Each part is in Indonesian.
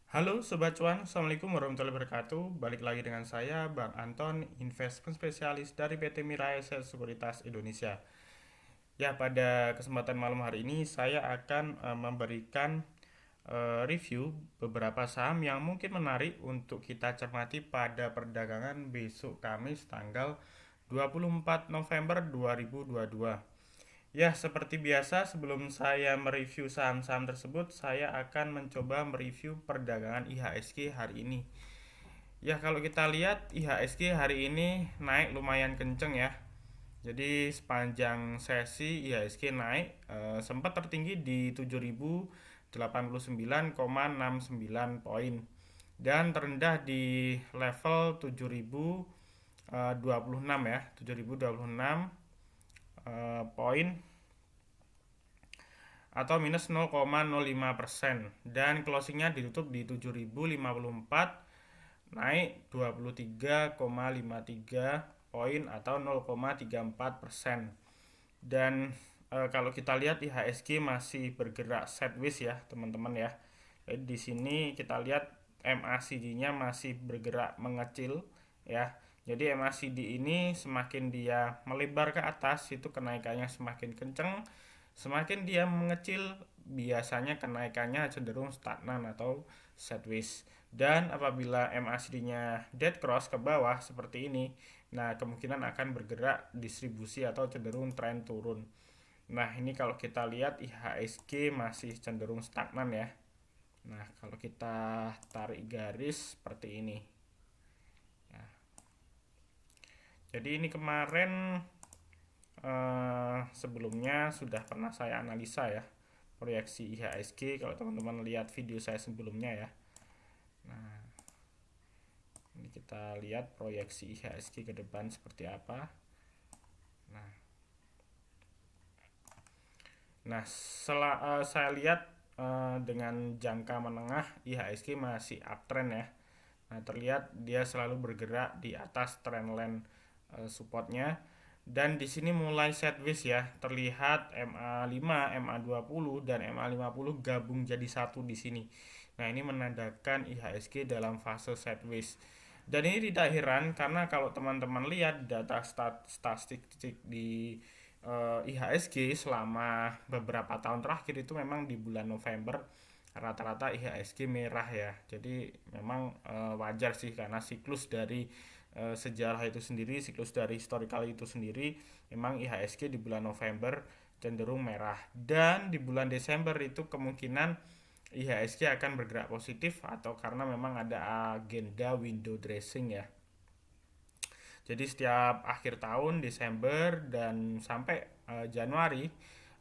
Halo Sobat Cuan, Assalamualaikum warahmatullahi wabarakatuh. Balik lagi dengan saya, Bang Anton, investment spesialis dari PT Mirai Asset Sekuritas Indonesia. Ya, pada kesempatan malam hari ini saya akan memberikan review beberapa saham yang mungkin menarik untuk kita cermati pada perdagangan besok Kamis tanggal 24 November 2022. Ya, seperti biasa, sebelum saya mereview saham-saham tersebut, saya akan mencoba mereview perdagangan IHSG hari ini. Ya, kalau kita lihat IHSG hari ini naik lumayan kenceng ya. Jadi sepanjang sesi IHSG naik sempat tertinggi di 7.089,69 poin dan terendah di level 7.026 ya, 7.026 poin atau minus 0,05% dan closingnya ditutup di 7.054 naik 23,53 poin atau 0,34%. Dan kalau kita lihat IHSG masih bergerak sideways ya teman-teman ya. Jadi di sini kita lihat MACD-nya masih bergerak mengecil ya. Jadi MACD ini semakin dia melebar ke atas itu kenaikannya semakin kenceng, semakin dia mengecil biasanya kenaikannya cenderung stagnan atau sideways. Dan apabila MACD-nya dead cross ke bawah seperti ini, nah kemungkinan akan bergerak distribusi atau cenderung tren turun. Nah, ini kalau kita lihat IHSG masih cenderung stagnan ya. Nah, kalau kita tarik garis seperti ini. Ya. Jadi ini kemarin sebelumnya sudah pernah saya analisa ya proyeksi IHSG kalau teman-teman lihat video saya sebelumnya ya. Nah, ini kita lihat proyeksi IHSG ke depan seperti apa. Nah, saya lihat dengan jangka menengah IHSG masih uptrend ya. Nah, terlihat dia selalu bergerak di atas trendline supportnya dan di sini mulai sideways ya. Terlihat MA5, MA20 dan MA50 gabung jadi satu di sini. Nah, ini menandakan IHSG dalam fase sideways. Dan ini tidak heran karena kalau teman-teman lihat data statistik di IHSG selama beberapa tahun terakhir itu memang di bulan November rata-rata IHSG merah ya. Jadi memang wajar sih karena siklus dari sejarah itu sendiri, siklus dari historical itu sendiri, memang IHSG di bulan November cenderung merah. Dan di bulan Desember itu kemungkinan IHSG akan bergerak positif atau karena memang ada agenda window dressing ya. Jadi setiap akhir tahun Desember dan sampai Januari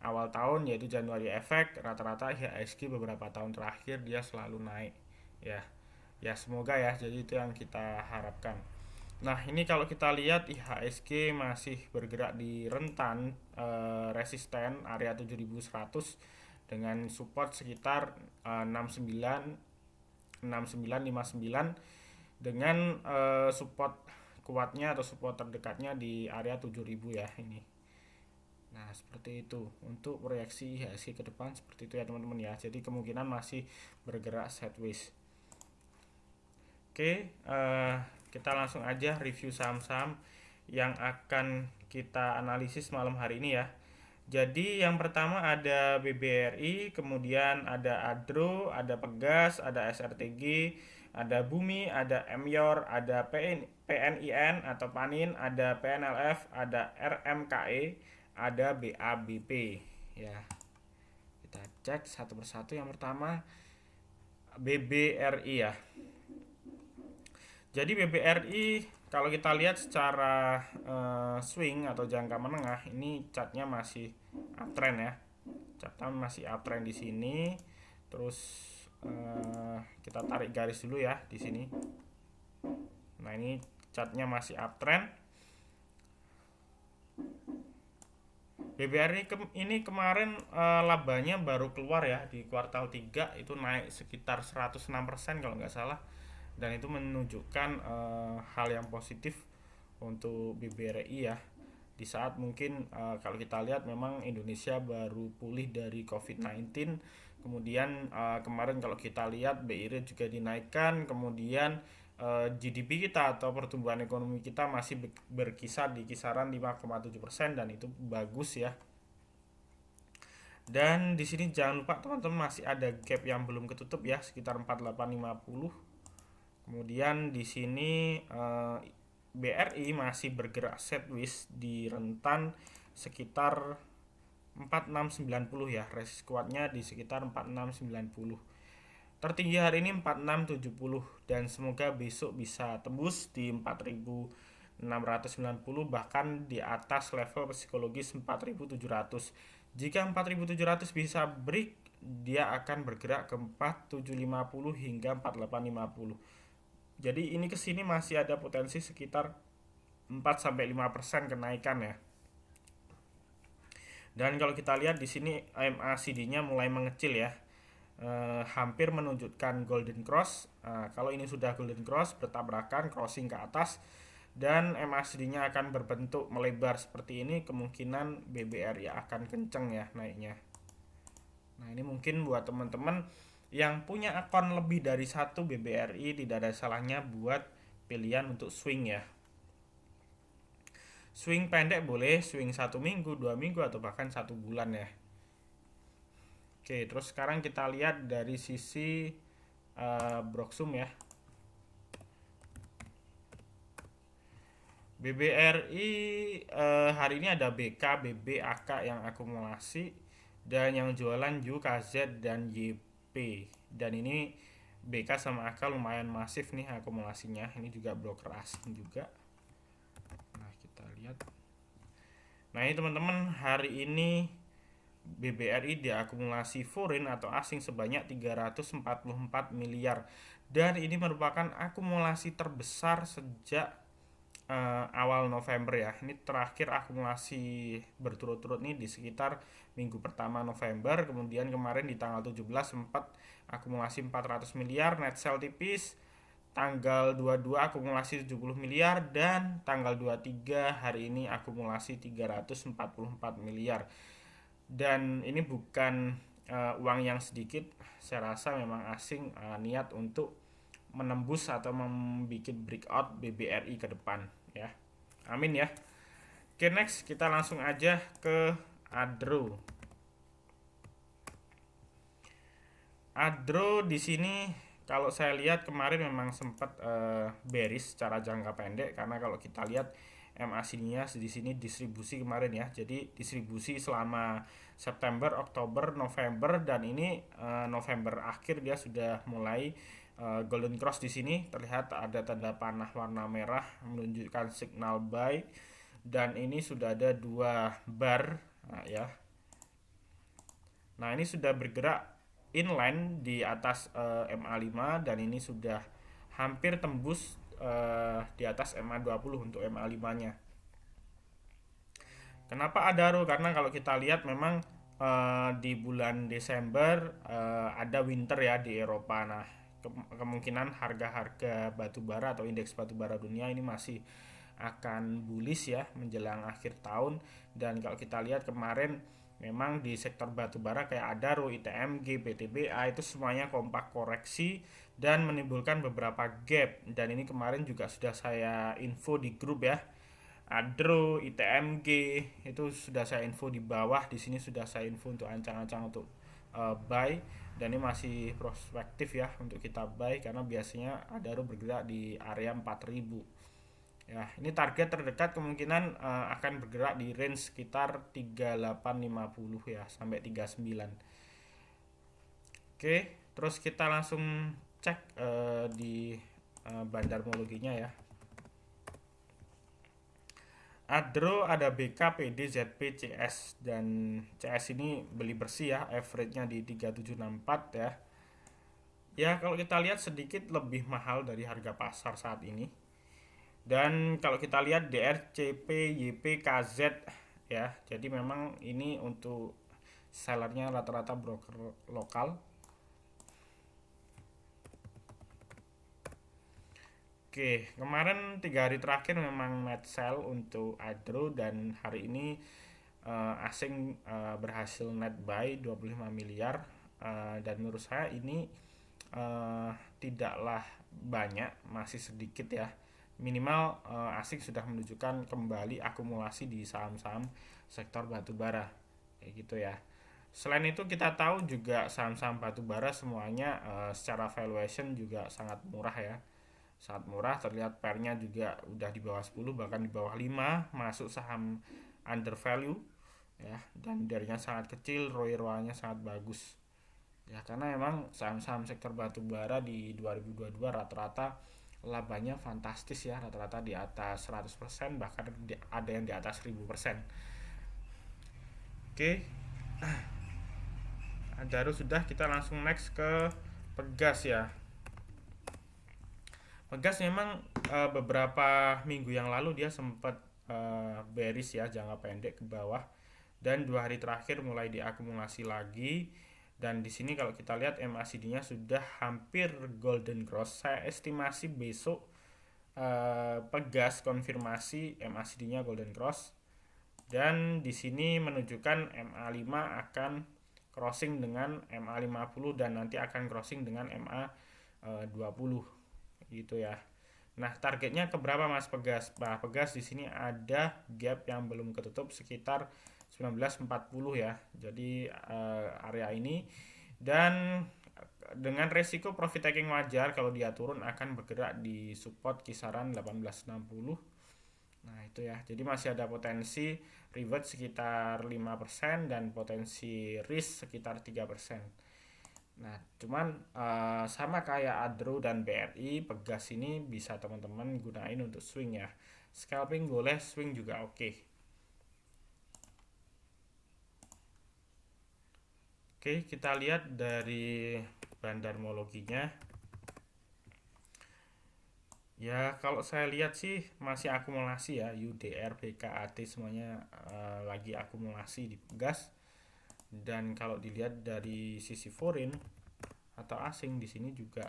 awal tahun yaitu Januari efek rata-rata IHSG beberapa tahun terakhir dia selalu naik ya. Ya semoga ya jadi itu yang kita harapkan. Nah, ini kalau kita lihat IHSG masih bergerak di rentan resisten area 7100 dengan support sekitar 69 6959 dengan support kuatnya atau support terdekatnya di area 7000 ya ini. Nah, seperti itu untuk proyeksi IHSG ke depan seperti itu ya teman-teman ya. Jadi kemungkinan masih bergerak sideways. Oke, kita langsung aja review saham-saham yang akan kita analisis malam hari ini ya. Jadi yang pertama ada BBRI, kemudian ada Adro, ada Pegas, ada SRTG, ada Bumi, ada Emyor, ada PNIN atau Panin, ada PNLF, ada RMKE, ada BABP. Ya, kita cek satu persatu. Yang pertama BBRI ya. Jadi BBRI kalau kita lihat secara swing atau jangka menengah ini chartnya masih uptrend ya. Chartnya masih uptrend di sini. Terus kita tarik garis dulu ya di sini. Nah, ini chartnya masih uptrend. BBRI ini kemarin labanya baru keluar ya di kuartal 3 itu naik sekitar 106% kalau nggak salah dan itu menunjukkan hal yang positif untuk BBRI ya di saat mungkin kalau kita lihat memang Indonesia baru pulih dari COVID-19 Kemudian kemarin kalau kita lihat BI rate juga dinaikkan, kemudian GDP kita atau pertumbuhan ekonomi kita masih berkisar di kisaran 5,7% dan itu bagus ya. Dan di sini jangan lupa teman-teman masih ada gap yang belum ketutup ya sekitar 4850. Kemudian di sini BRI masih bergerak sideways di rentan sekitar 4690 ya. Resist kuatnya di sekitar 4690. Tertinggi hari ini 4670 dan semoga besok bisa tembus di 4690 bahkan di atas level psikologis 4700. Jika 4700 bisa break, dia akan bergerak ke 4750 hingga 4850. Jadi ini kesini masih ada potensi sekitar 4-5% kenaikan ya. Dan kalau kita lihat di sini MACD-nya mulai mengecil ya. Hampir menunjukkan golden cross. Kalau ini sudah golden cross bertabrakan crossing ke atas dan MACD-nya akan berbentuk melebar seperti ini, kemungkinan BBRI akan kenceng ya naiknya. Nah, ini mungkin buat teman-teman yang punya akun lebih dari satu BBRI tidak ada salahnya buat pilihan untuk swing ya. Swing pendek boleh, swing 1 minggu, 2 minggu atau bahkan 1 bulan ya. Oke, terus sekarang kita lihat dari sisi Broksum ya. BBRI hari ini ada BK, BB, AK yang akumulasi dan yang jualan UKZ dan YP. Dan ini BK sama AK lumayan masif nih akumulasinya. Ini juga broker asing juga. Nah, kita lihat. Nah, ini teman-teman, hari ini BBRI diakumulasi foreign atau asing sebanyak 344 miliar. Dan ini merupakan akumulasi terbesar sejak awal November ya. Ini terakhir akumulasi berturut-turut nih di sekitar minggu pertama November. Kemudian kemarin di tanggal 17 sempat akumulasi 400 miliar, net sell tipis. Tanggal 22 akumulasi 70 miliar dan tanggal 23 hari ini akumulasi 344 miliar. Dan ini bukan uang yang sedikit. Saya rasa memang asing niat untuk menembus atau membuat breakout BBRI ke depan ya. Amin ya. Oke, next kita langsung aja ke Adro. Adro di sini kalau saya lihat kemarin memang sempat bearish secara jangka pendek karena kalau kita lihat MACD-nya di sini distribusi kemarin ya. Jadi distribusi selama September, Oktober, November dan ini November akhir dia sudah mulai golden cross. Di sini terlihat ada tanda panah warna merah menunjukkan signal buy dan ini sudah ada 2 bar ya. Nah, ini sudah bergerak inline di atas MA5 dan ini sudah hampir tembus di atas MA20 untuk MA5-nya. Kenapa Adaro? Karena kalau kita lihat memang di bulan Desember ada winter ya di Eropa. Nah, kemungkinan harga-harga batubara atau indeks batubara dunia ini masih akan bullish ya menjelang akhir tahun. Dan kalau kita lihat kemarin memang di sektor batubara kayak Adaro, ITMG, PTBA itu semuanya kompak koreksi dan menimbulkan beberapa gap. Dan ini kemarin juga sudah saya info di grup ya. Adro, ITMG itu sudah saya info di bawah. Di sini sudah saya info untuk ancang-ancang untuk buy dan ini masih prospektif ya untuk kita buy karena biasanya Adaro bergerak di area 4000 ya. Ini target terdekat kemungkinan akan bergerak di range sekitar 3850 ya sampai 39. Oke, terus kita langsung cek di bandarmologinya ya. Adro ada BK, PD, ZP, CS dan CS ini beli bersih ya, average-nya di 3764 ya. Ya, kalau kita lihat sedikit lebih mahal dari harga pasar saat ini. Dan kalau kita lihat DR, CP, YP, KZ ya. Jadi memang ini untuk sellernya rata-rata broker lokal. Oke, kemarin 3 hari terakhir memang net sell untuk Adro dan hari ini asing berhasil net buy 25 miliar dan menurut saya ini tidaklah banyak, masih sedikit ya. Minimal asing sudah menunjukkan kembali akumulasi di saham-saham sektor batubara kayak gitu ya. Selain itu kita tahu juga saham-saham batubara semuanya secara valuation juga sangat murah ya. Sangat murah, terlihat pairnya juga udah di bawah 10 bahkan di bawah 5, masuk saham under value ya, dan darinya sangat kecil, ROI-nya sangat bagus. Ya karena memang saham-saham sektor batubara di 2022 rata-rata labanya fantastis ya, rata-rata di atas 100%, bahkan ada yang di atas 1000%. Oke, Adaro sudah, kita langsung next ke Pegas ya. Pegas memang beberapa minggu yang lalu dia sempat bearish ya, jangka pendek ke bawah, dan 2 hari terakhir mulai diakumulasi lagi. Dan di sini kalau kita lihat MACD-nya sudah hampir golden cross. Saya estimasi besok Pegas konfirmasi MACD-nya golden cross, dan di sini menunjukkan MA5 akan crossing dengan MA50 dan nanti akan crossing dengan MA20 gitu ya. Nah, targetnya ke berapa Mas Pegas? Nah, Pegas di sini ada gap yang belum ketutup sekitar 1940 ya. Jadi area ini, dan dengan resiko profit taking wajar kalau dia turun akan bergerak di support kisaran 1860. Nah, itu ya. Jadi masih ada potensi revert sekitar 5% dan potensi risk sekitar 3%. Nah, cuman sama kayak Adro dan BRI, Pegas ini bisa teman-teman gunain untuk swing ya. Scalping boleh, swing juga oke. Oke, kita lihat dari bandarmologinya. Ya, kalau saya lihat sih masih akumulasi ya, UDR, BKAT semuanya lagi akumulasi di Pegas. Dan kalau dilihat dari sisi foreign atau asing, di sini juga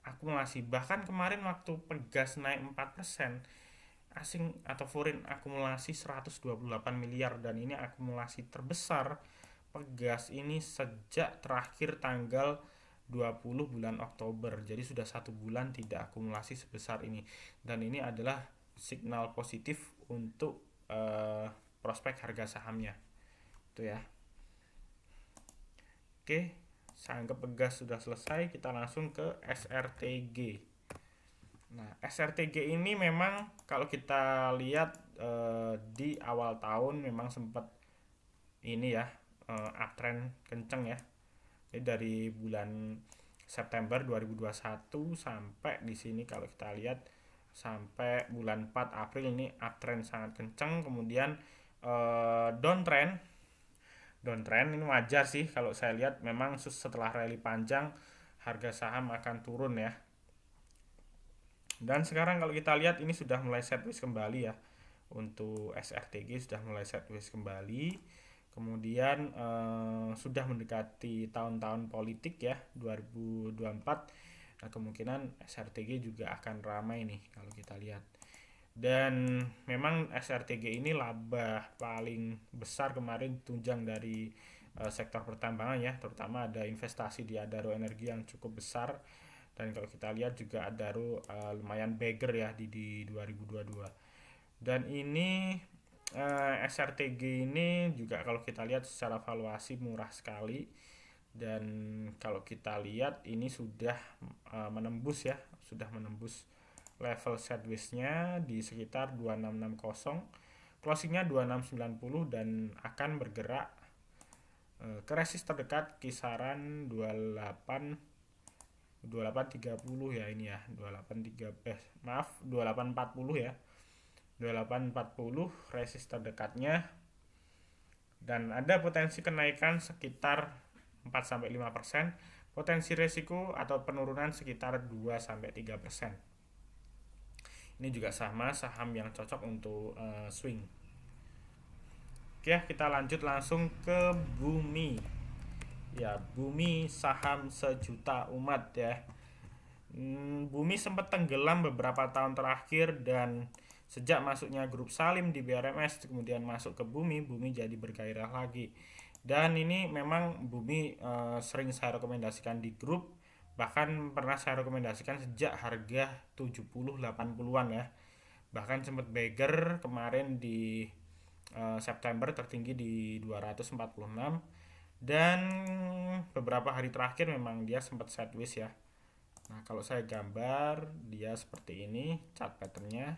akumulasi. Bahkan kemarin waktu Pegas naik 4%, asing atau foreign akumulasi 128 miliar, dan ini akumulasi terbesar Pegas ini sejak terakhir tanggal 20 bulan Oktober. Jadi sudah 1 bulan tidak akumulasi sebesar ini, dan ini adalah signal positif untuk prospek harga sahamnya itu ya. Oke, saya anggap Pegas sudah selesai, kita langsung ke SRTG. Nah, SRTG ini memang kalau kita lihat di awal tahun memang sempat ini ya, uptrend kenceng ya. Jadi dari bulan September 2021 sampai di sini kalau kita lihat sampai bulan 4 April ini uptrend sangat kenceng, kemudian downtrend ini wajar sih kalau saya lihat. Memang setelah rally panjang harga saham akan turun ya. Dan sekarang kalau kita lihat ini sudah mulai sideways kembali ya. Untuk SRTG sudah mulai sideways kembali. Kemudian sudah mendekati tahun-tahun politik ya, 2024. Nah, kemungkinan SRTG juga akan ramai nih kalau kita lihat. Dan memang SRTG ini laba paling besar kemarin tunjang dari sektor pertambangan ya, terutama ada investasi di Adaro Energi yang cukup besar. Dan kalau kita lihat juga Adaro lumayan bagger ya di 2022. Dan ini SRTG ini juga kalau kita lihat secara valuasi murah sekali, dan kalau kita lihat ini sudah menembus ya, sudah menembus level sideways-nya di sekitar 2660, closingnya 2690, dan akan bergerak ke resist terdekat kisaran 2830 ya, ini ya 2840 ya, 2840 resist terdekatnya, dan ada potensi kenaikan sekitar 4-5%, potensi resiko atau penurunan sekitar 2-3%. Ini juga sama saham yang cocok untuk swing. Oke, kita lanjut langsung ke Bumi. Ya, Bumi saham sejuta umat ya. Bumi sempat tenggelam beberapa tahun terakhir, dan sejak masuknya grup Salim di BRMS kemudian masuk ke Bumi jadi bergairah lagi. Dan ini memang Bumi sering saya rekomendasikan di grup, bahkan pernah saya rekomendasikan sejak harga 70-80-an ya. Bahkan sempat beggar kemarin di September tertinggi di 246, dan beberapa hari terakhir memang dia sempat sideways ya. Nah, kalau saya gambar dia seperti ini chart patternnya.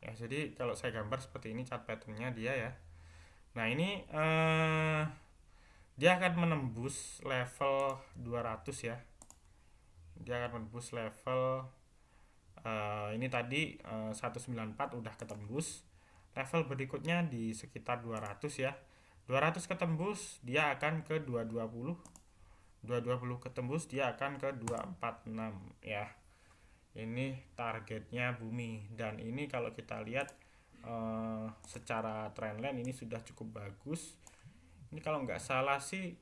Ya, jadi kalau saya gambar seperti ini chart patternnya dia ya. Nah, ini dia akan menembus level 200 ya. Dia akan menembus level ini tadi 194 udah ketembus. Level berikutnya di sekitar 200 ya. 200 ketembus, dia akan ke 220. 220 ketembus, dia akan ke 246 ya. Ini targetnya Bumi, dan ini kalau kita lihat secara trendline ini sudah cukup bagus. Ini kalau nggak salah sih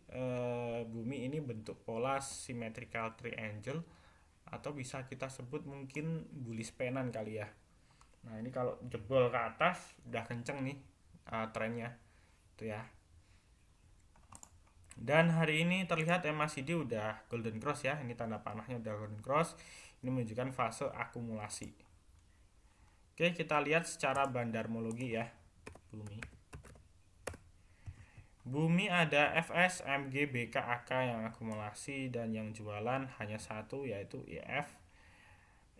Bumi ini bentuk pola symmetrical triangle, atau bisa kita sebut mungkin bullish penan kali ya. Nah, ini kalau jebol ke atas udah kenceng nih trennya itu ya. Dan hari ini terlihat MACD udah golden cross ya. Ini tanda panahnya udah golden cross. Ini menunjukkan fase akumulasi. Oke, kita lihat secara bandarmologi ya. Bumi ada FS, MG, BK, AK yang akumulasi, dan yang jualan hanya satu yaitu IF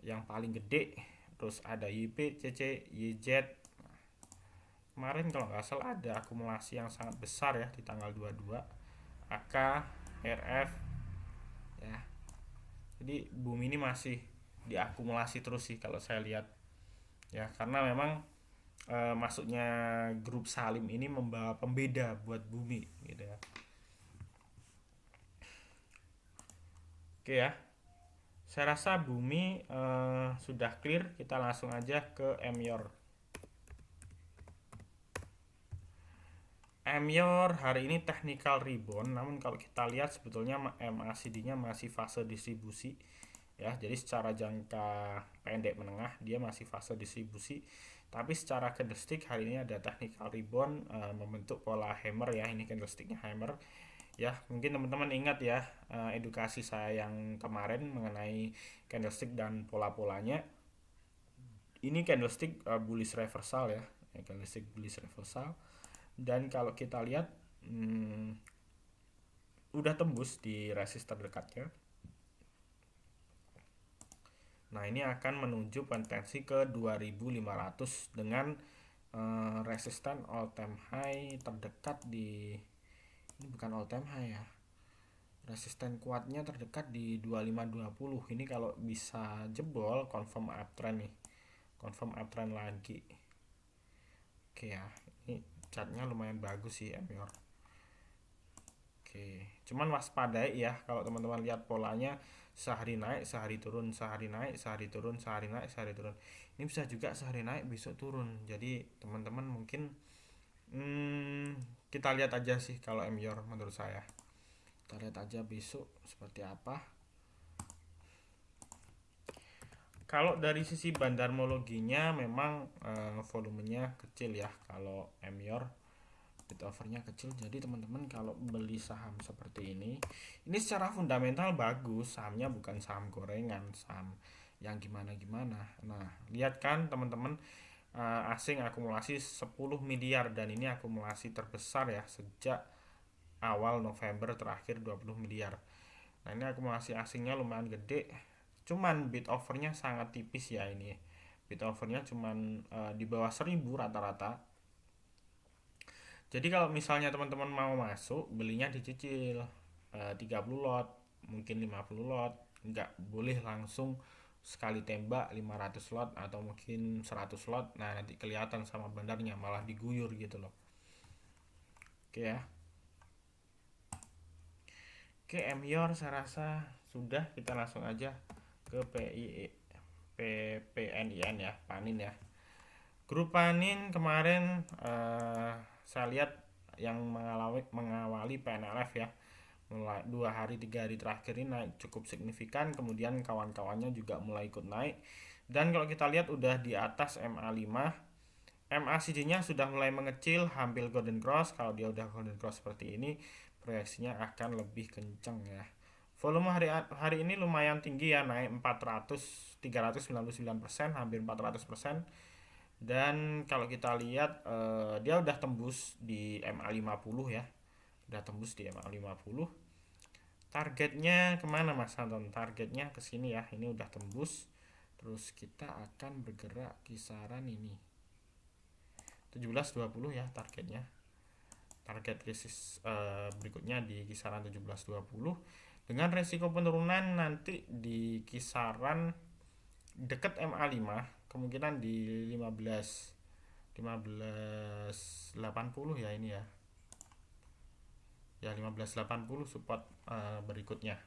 yang paling gede. Terus ada YP, CC, YZ. Kemarin kalau nggak salah ada akumulasi yang sangat besar ya di tanggal 22. AK, RF ya. Jadi Bumi ini masih diakumulasi terus sih kalau saya lihat ya, karena memang masuknya grup Salim ini membawa pembeda buat Bumi gitu ya. Oke ya, saya rasa Bumi sudah clear. Kita langsung aja ke Emyor. Emyor hari ini technical rebound, namun kalau kita lihat sebetulnya MACD-nya masih fase distribusi ya. Jadi secara jangka pendek menengah dia masih fase distribusi, tapi secara candlestick hari ini ada technical rebound membentuk pola hammer ya. Ini candlesticknya hammer ya. Mungkin teman-teman ingat ya edukasi saya yang kemarin mengenai candlestick dan pola-polanya. Ini candlestick bullish reversal ya, candlestick bullish reversal. Dan kalau kita lihat udah tembus di resist terdekatnya. Nah, ini akan menuju potensi ke 2500 dengan resisten all time high terdekat di, ini bukan all time high ya. Resisten kuatnya terdekat di 2520. Ini kalau bisa jebol confirm uptrend nih. Confirm uptrend lagi. Oke ya, ini chartnya lumayan bagus sih Emyor. Oke, cuman waspadai ya kalau teman-teman lihat polanya, sehari naik, sehari turun, sehari naik, sehari turun, sehari naik, sehari turun. Ini bisa juga sehari naik, besok turun. Jadi teman-teman mungkin kita lihat aja sih kalau Emyor menurut saya. Kita lihat aja besok seperti apa. Kalau dari sisi bandarmologinya memang volumenya kecil ya kalau Emyor, bid offernya kecil. Jadi teman-teman kalau beli saham seperti ini secara fundamental bagus, sahamnya bukan saham gorengan, saham yang gimana-gimana. Nah, lihat kan teman-teman, asing akumulasi 10 miliar, dan ini akumulasi terbesar ya sejak awal November terakhir 20 miliar. Nah, ini akumulasi asingnya lumayan gede. Cuman bid offernya sangat tipis ya ini. Bid offernya cuman di bawah 1000 rata-rata. Jadi kalau misalnya teman-teman mau masuk, belinya dicicil 30 lot, mungkin 50 lot. Nggak boleh langsung sekali tembak 500 lot atau mungkin 100 lot. Nah, nanti kelihatan sama bandarnya malah diguyur gitu loh. Oke ya. Oke, Emyor saya rasa sudah. Kita langsung aja ke PPNIN ya, Panin ya. Grup Panin kemarin saya lihat yang mengawali PNLF ya, mulai 2 hari 3 hari terakhir ini naik cukup signifikan, kemudian kawan-kawannya juga mulai ikut naik. Dan kalau kita lihat udah di atas MA5, MACD-nya sudah mulai mengecil, hampir golden cross. Kalau dia udah golden cross seperti ini, proyeksinya akan lebih kenceng ya. Volume hari ini lumayan tinggi ya, naik 399%, hampir 400%. Dan kalau kita lihat dia udah tembus di MA50 ya. Udah tembus di MA50. Targetnya kemana Mas Anton? Targetnya ke sini ya. Ini udah tembus. Terus kita akan bergerak kisaran ini 17.20 ya targetnya. Target resist berikutnya di kisaran 17.20 dengan resiko penurunan nanti di kisaran dekat MA5, kemungkinan di 15.80 ya ini ya. Ya 15.80 support berikutnya.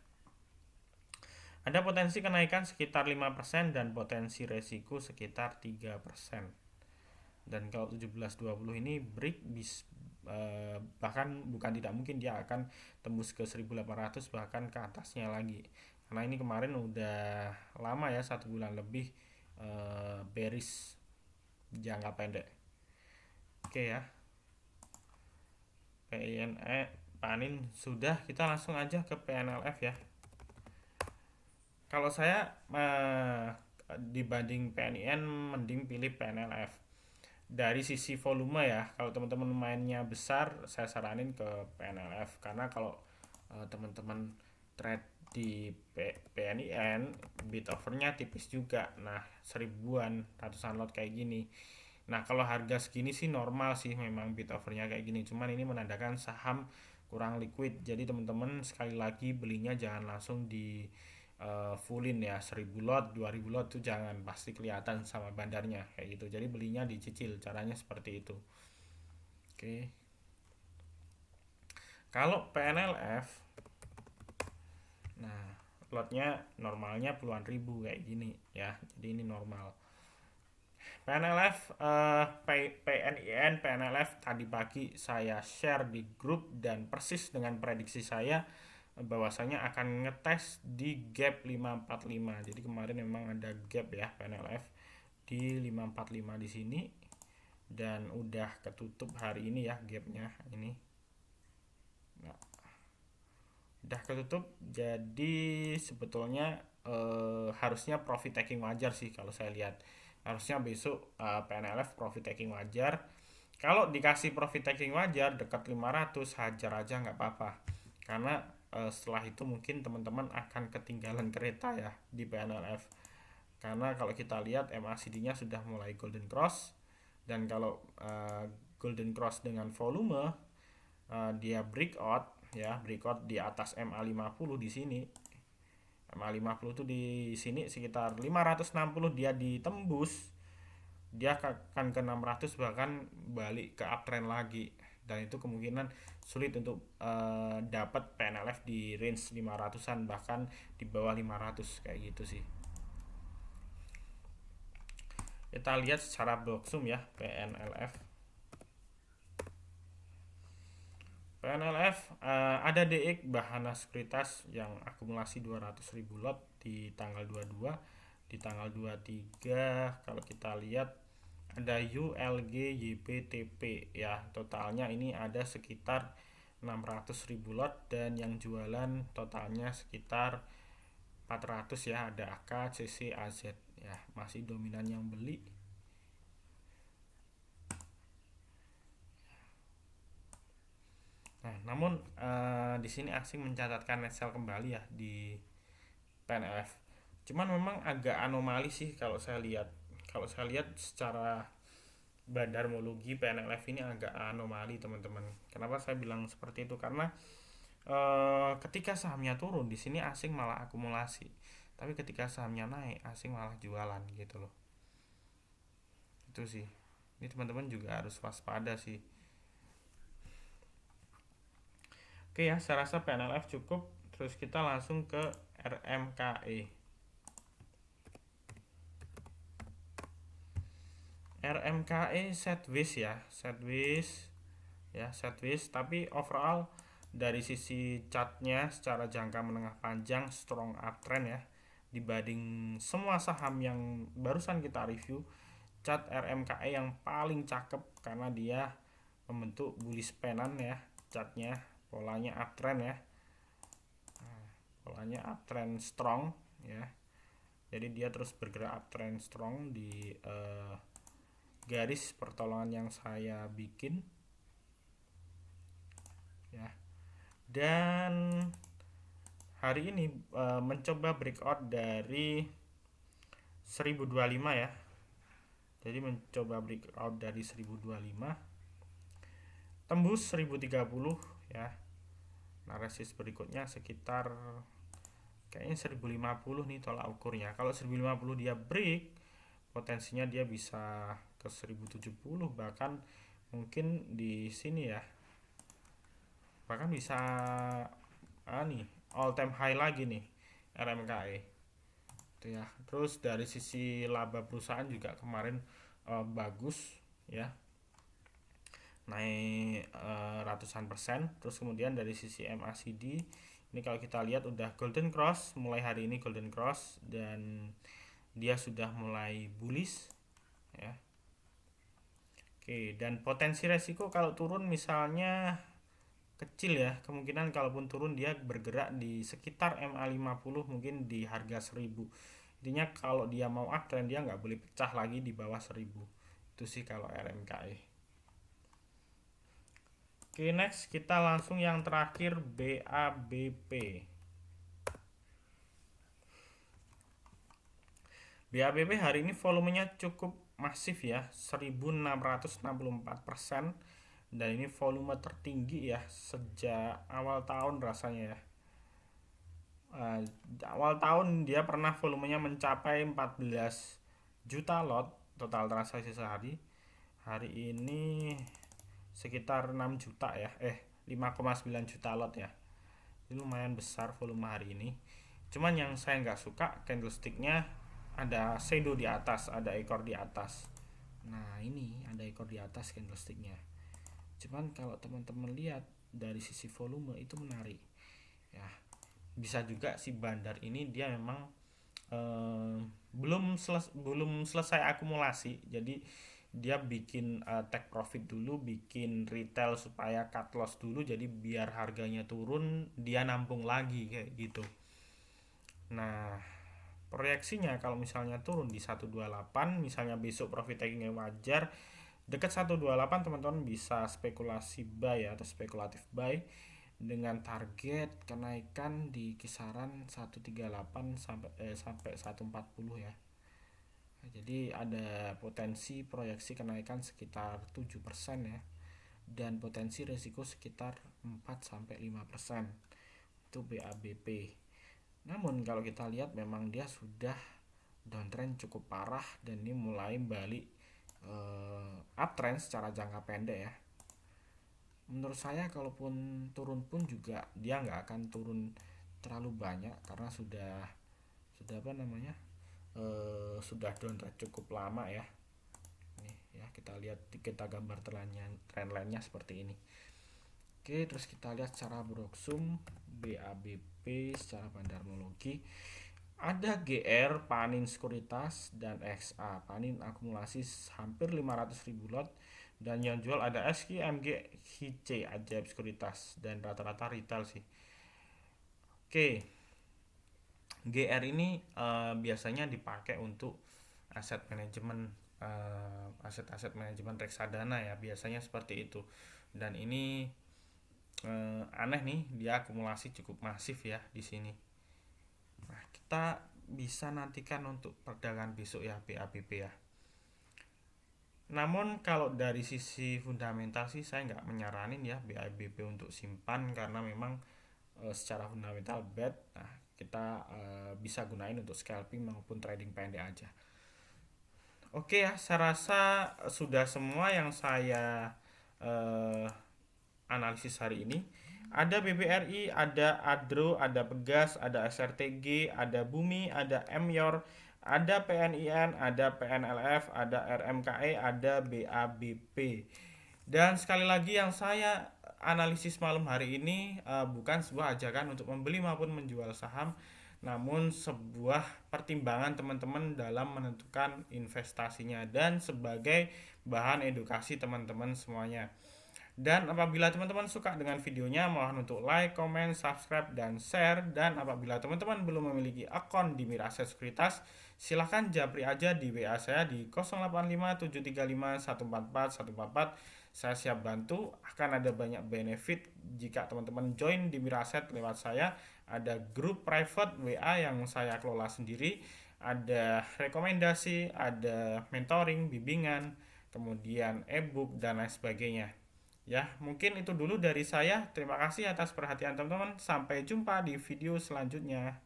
Ada potensi kenaikan sekitar 5% dan potensi resiko sekitar 3%. Dan kalau 17.20 ini break bahkan bukan tidak mungkin dia akan tembus ke 1.800 bahkan ke atasnya lagi. Karena ini kemarin udah lama ya, 1 bulan lebih bearish jangka pendek. Oke ya. Panin sudah, kita langsung aja ke PNLF ya. Kalau saya dibanding PNIN mending pilih PNLF. Dari sisi volume ya, kalau teman-teman mainnya besar, saya saranin ke PNLF karena kalau teman-teman trade di PNIN, bid overnya tipis juga. Nah, 1000-an, ratusan lot kayak gini. Nah, kalau harga segini sih normal sih memang bid overnya kayak gini. Cuman ini menandakan saham kurang liquid. Jadi teman-teman sekali lagi belinya jangan langsung di fullin ya, 1000 lot 2000 lot tuh jangan, pasti kelihatan sama bandarnya kayak gitu. Jadi belinya dicicil, caranya seperti itu. Oke. Kalau PNLF, nah lotnya normalnya puluhan ribu kayak gini ya, jadi ini normal. PNLF, PNIN, PNLF tadi pagi saya share di grup dan persis dengan prediksi saya bahwasanya akan ngetes di gap 545. Jadi kemarin memang ada gap ya PNLF di 545 di sini dan udah ketutup hari ini ya gapnya ini. Nah, udah ketutup, jadi sebetulnya harusnya profit taking wajar sih kalau saya lihat. Harusnya besok PNLF profit taking wajar. Kalau dikasih profit taking wajar dekat 500, hajar aja nggak apa-apa. Karena setelah itu mungkin teman-teman akan ketinggalan kereta ya di PNLF. Karena kalau kita lihat MACD-nya sudah mulai golden cross, dan kalau golden cross dengan volume dia breakout ya, breakout di atas MA50 di sini. MA50 tuh di sini sekitar 560, dia ditembus, dia akan ke 600 bahkan balik ke uptrend lagi, dan itu kemungkinan sulit untuk dapat PNLF di range 500-an bahkan di bawah 500 kayak gitu sih. Kita lihat secara block zoom ya PNLF. PNLF ada DX Bahana Sekuritas yang akumulasi 200.000 lot di tanggal 22, di tanggal 23 kalau kita lihat ada ULG YPTP ya, totalnya ini ada sekitar 600.000 lot dan yang jualan totalnya sekitar 400 ya, ada AK, CC, AZ ya, masih dominan yang beli. Nah, namun di sini asing mencatatkan net sell kembali ya di PNLF. Cuman memang agak anomali sih kalau saya lihat. Kalau saya lihat secara bandarmologi PNLF ini agak anomali teman-teman. Kenapa saya bilang seperti itu? Karena ketika sahamnya turun di sini asing malah akumulasi. Tapi ketika sahamnya naik asing malah jualan gitu loh. Itu sih. Ini teman-teman juga harus waspada sih. Oke ya, saya rasa PNLF cukup. Terus kita langsung ke RMKE. RMKE sideways ya, sideways, tapi overall dari sisi chartnya secara jangka menengah panjang strong uptrend ya, dibanding semua saham yang barusan kita review. Chart RMKE yang paling cakep karena dia membentuk bullish penan ya, chartnya polanya uptrend ya, polanya uptrend strong ya. Jadi dia terus bergerak uptrend strong di garis pertolongan yang saya bikin ya. Dan hari ini mencoba breakout dari 1025 ya. Jadi mencoba breakout dari 1025, tembus 1030 ya. Nah, resist berikutnya sekitar kayaknya 1050 nih tolak ukurnya. Kalau 1050 dia break, potensinya dia bisa ke 1070, bahkan mungkin di sini ya. Bahkan bisa nih all time high lagi nih RMKE. Itu ya. Terus dari sisi laba perusahaan juga kemarin bagus ya, naik ratusan persen. Terus kemudian dari sisi MACD ini kalau kita lihat udah golden cross, mulai hari ini golden cross dan dia sudah mulai bullish ya. Oke, dan potensi resiko kalau turun misalnya kecil ya, kemungkinan kalaupun turun dia bergerak di sekitar MA50, mungkin di harga 1000. Intinya kalau dia mau uptrend dia nggak boleh pecah lagi di bawah 1000. Itu sih kalau RMKE. Oke, next kita langsung yang terakhir BABP. BABP hari ini volumenya cukup masif ya, 1664%, dan ini volume tertinggi ya sejak awal tahun rasanya ya. Awal tahun dia pernah volumenya mencapai 14 juta lot total transaksi sehari. Hari ini sekitar 6 juta ya, 5,9 juta lot ya. Ini lumayan besar volume hari ini. Cuman yang saya nggak suka candlesticknya ada shadow di atas, ada ekor di atas. Nah ini ada ekor di atas candlesticknya. Cuman kalau teman-teman lihat dari sisi volume itu menarik ya. Bisa juga si bandar ini dia memang belum selesai akumulasi, jadi dia bikin take profit dulu, bikin retail supaya cut loss dulu, jadi biar harganya turun dia nampung lagi kayak gitu. Nah proyeksinya kalau misalnya turun di 128, misalnya besok profit takingnya wajar dekat 128, teman-teman bisa spekulasi buy atau spekulatif buy dengan target kenaikan di kisaran 138 sampai 140 ya. Nah, jadi ada potensi proyeksi kenaikan sekitar 7% ya, dan potensi risiko sekitar 4 sampai 5%. Itu BABP. Namun kalau kita lihat memang dia sudah downtrend cukup parah dan ini mulai balik uptrend secara jangka pendek ya. Menurut saya kalaupun turun pun juga dia nggak akan turun terlalu banyak karena sudah apa namanya sudah downtrend cukup lama ya. Nih ya, kita lihat, kita gambar trendline-nya seperti ini. Oke, terus kita lihat secara broksum BABP secara bandarmologi. Ada GR Panin Sekuritas dan XA Panin akumulasi hampir 500.000 lot, dan yang jual ada SQ, MG, HC, Ajaib Sekuritas, dan rata-rata retail sih. Oke, GR ini biasanya dipakai untuk aset manajemen, aset-aset manajemen reksadana ya, biasanya seperti itu. Dan ini aneh nih, dia akumulasi cukup masif ya di sini. Nah, kita bisa nantikan untuk perdagangan besok ya BABP ya. Namun kalau dari sisi fundamental sih saya nggak menyaranin ya BABP untuk simpan, karena memang secara fundamental bad. Nah, kita bisa gunain untuk scalping maupun trading pendek aja. Oke ya, saya rasa sudah semua yang saya analisis hari ini. Ada BBRI, ada Adro, ada Pegas, ada SRTG, ada Bumi, ada Emyor, ada PNIN, ada PNLF, ada RMKE, ada BABP. Dan sekali lagi yang saya analisis malam hari ini bukan sebuah ajakan untuk membeli maupun menjual saham, namun sebuah pertimbangan teman-teman dalam menentukan investasinya dan sebagai bahan edukasi teman-teman semuanya. Dan apabila teman-teman suka dengan videonya, mohon untuk like, comment, subscribe, dan share. Dan apabila teman-teman belum memiliki akun di Miraset Sekuritas, silahkan japri aja di WA saya di 085735144144. Saya siap bantu. Akan ada banyak benefit jika teman-teman join di Miraset lewat saya. Ada grup private WA yang saya kelola sendiri. Ada rekomendasi, ada mentoring, bimbingan, kemudian e-book, dan lain sebagainya. Ya, mungkin itu dulu dari saya. Terima kasih atas perhatian teman-teman. Sampai jumpa di video selanjutnya.